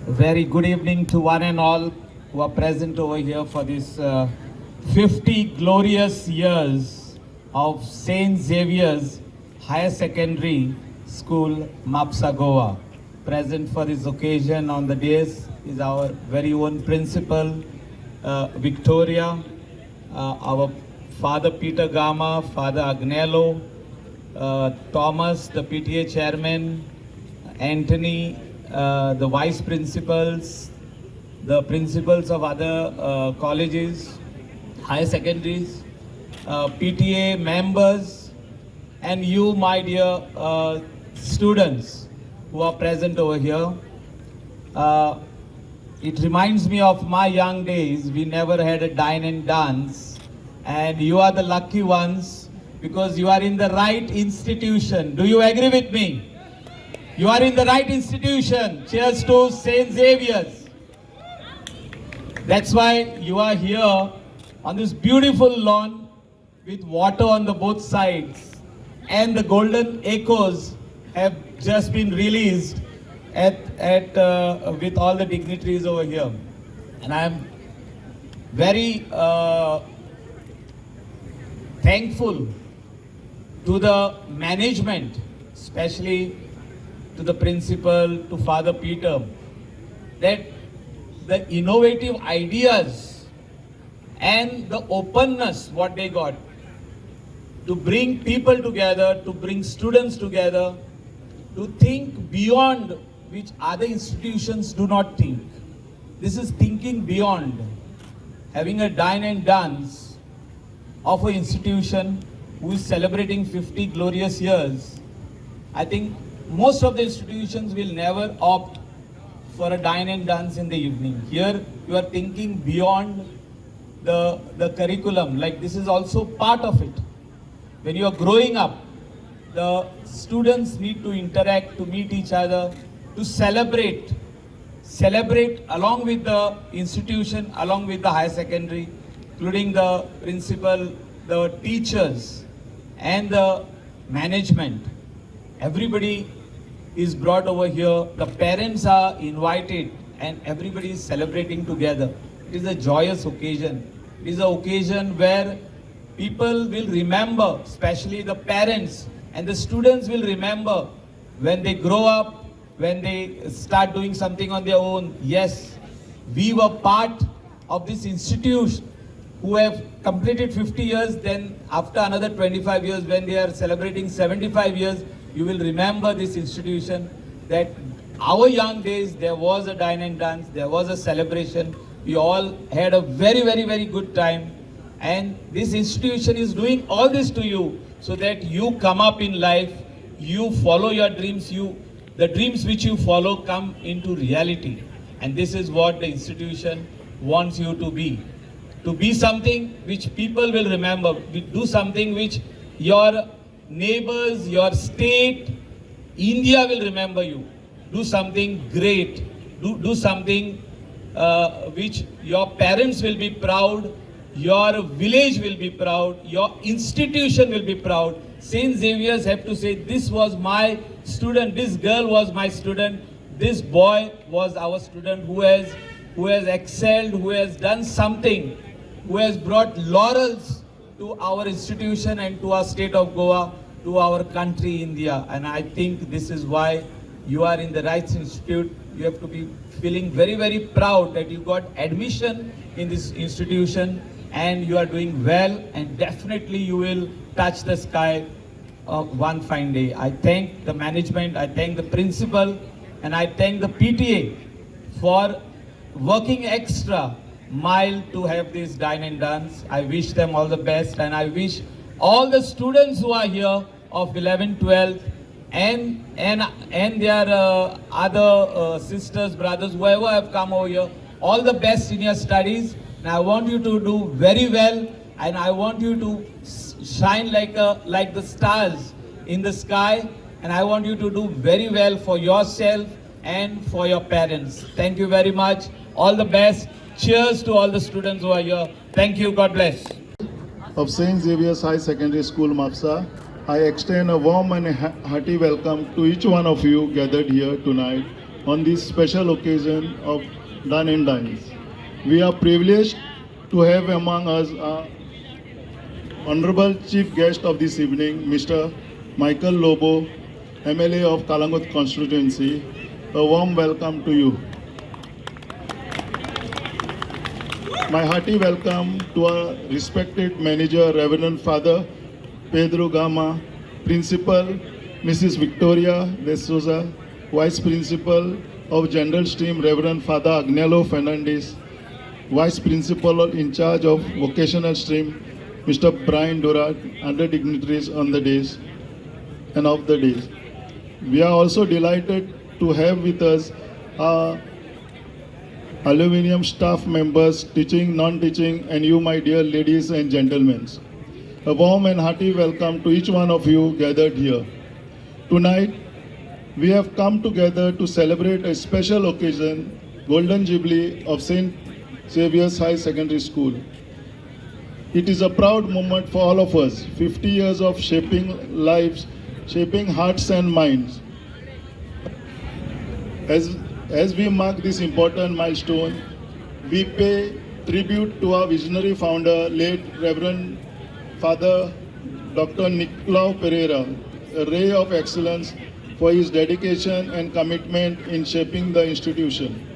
Very good evening to one and all who are present over here for this 50 glorious years of St. Xavier's Higher Secondary School, Mapsa, Goa. Present for this occasion on the dais is our very own principal, Victoria, our Father Peter Gama, Father Agnello, Thomas, the PTA chairman, Anthony, the vice principals, the principals of other colleges, higher secondaries, PTA members, and you, my dear students who are present over here. It reminds me of my young days. We never had a dine and dance, and you are the lucky ones because you are in the right institution. Do you agree with me? You are in the right institution. Cheers to St. Xavier's. That's why you are here on this beautiful lawn with water on the both sides, and the golden echoes have just been released with all the dignitaries over here. And I am very thankful to the management, especially to the principal, to Father Peter, that the innovative ideas and the openness what they got to bring people together, to bring students together, to think beyond which other institutions do not think. This is thinking beyond. Having a dine and dance of an institution who is celebrating 50 glorious years, I think most of the institutions will never opt for a dine and dance in the evening. Here you are thinking beyond the curriculum, like this is also part of it. When you are growing up, the students need to interact, to meet each other, to celebrate along with the institution, along with the higher secondary, including the principal, the teachers, and the management. Everybody is brought over here. The parents are invited, and everybody is celebrating together. It is a joyous occasion. It is an occasion where people will remember, especially the parents and the students will remember when they grow up, when they start doing something on their own. Yes, we were part of this institution who have completed 50 years, then after another 25 years, when they are celebrating 75 years, you will remember this institution, that our young days, there was a dine and dance, there was a celebration. We all had a very, very, very good time. And this institution is doing all this to you so that you come up in life, you follow your dreams, the dreams which you follow come into reality. And this is what the institution wants you to be. To be something which people will remember, do something which your neighbors, your state, India will remember you. Do something great. Do something which your parents will be proud, your village will be proud, your institution will be proud. St. Xavier's have to say, this was my student, this girl was my student, this boy was our student who has excelled, who has done something, who has brought laurels to our institution and to our state of Goa, to our country, India. And I think this is why you are in the right institute. You have to be feeling very, very proud that you got admission in this institution and you are doing well, and definitely you will touch the sky one fine day. I thank the management, I thank the principal, and I thank the PTA for working extra mile to have this dine and dance. I wish them all the best, and I wish all the students who are here of 11, 12 and their other sisters, brothers, whoever have come over here, all the best in your studies. And I want you to do very well, and I want you to shine like the stars in the sky, and I want you to do very well for yourself and for your parents. Thank you very much. All the best. Cheers to all the students who are here. Thank you. God bless. Of St. Xavier's High Secondary School, Mapsa, I extend a warm and hearty welcome to each one of you gathered here tonight on this special occasion of Dine and Dines. We are privileged to have among us our Honorable Chief Guest of this evening, Mr. Michael Lobo, MLA of Kalangut constituency. A warm welcome to you. My hearty welcome to our respected manager, Reverend Father Pedro Gama, Principal Mrs. Victoria De Souza, Vice Principal of General Stream, Reverend Father Agnello Fernandez, Vice Principal in charge of Vocational Stream, Mr. Brian Durat, other dignitaries on the days and of the days. We are also delighted to have with us our aluminium staff members, teaching, non-teaching, and you, my dear ladies and gentlemen. A warm and hearty welcome to each one of you gathered here. Tonight, we have come together to celebrate a special occasion, Golden Jubilee of St. Xavier's High Secondary School. It is a proud moment for all of us, 50 years of shaping lives, shaping hearts and minds. As we mark this important milestone, we pay tribute to our visionary founder, late Reverend Father Dr. Nicolau Pereira, a ray of excellence for his dedication and commitment in shaping the institution.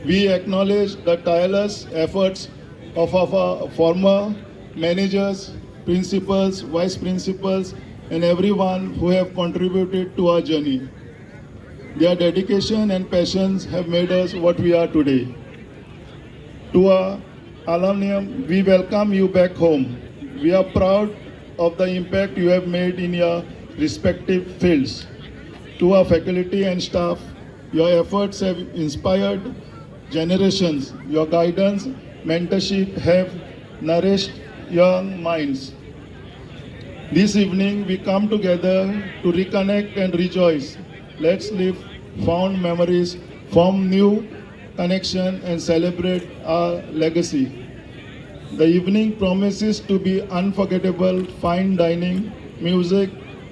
We acknowledge the tireless efforts of our former managers, principals, vice principals, and everyone who have contributed to our journey. Their dedication and passions have made us what we are today. To our alumni, we welcome you back home. We are proud of the impact you have made in your respective fields. To our faculty and staff, your efforts have inspired generations. Your guidance, mentorship have nourished young minds. This evening, we come together to reconnect and rejoice. Let's live fond memories, form new connection, and celebrate our legacy. The evening promises to be unforgettable, fine dining, music,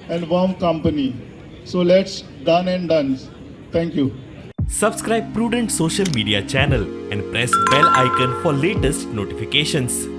and warm company. So let's done and dance. Thank you. Subscribe Prudent social media channel and press bell icon for latest notifications.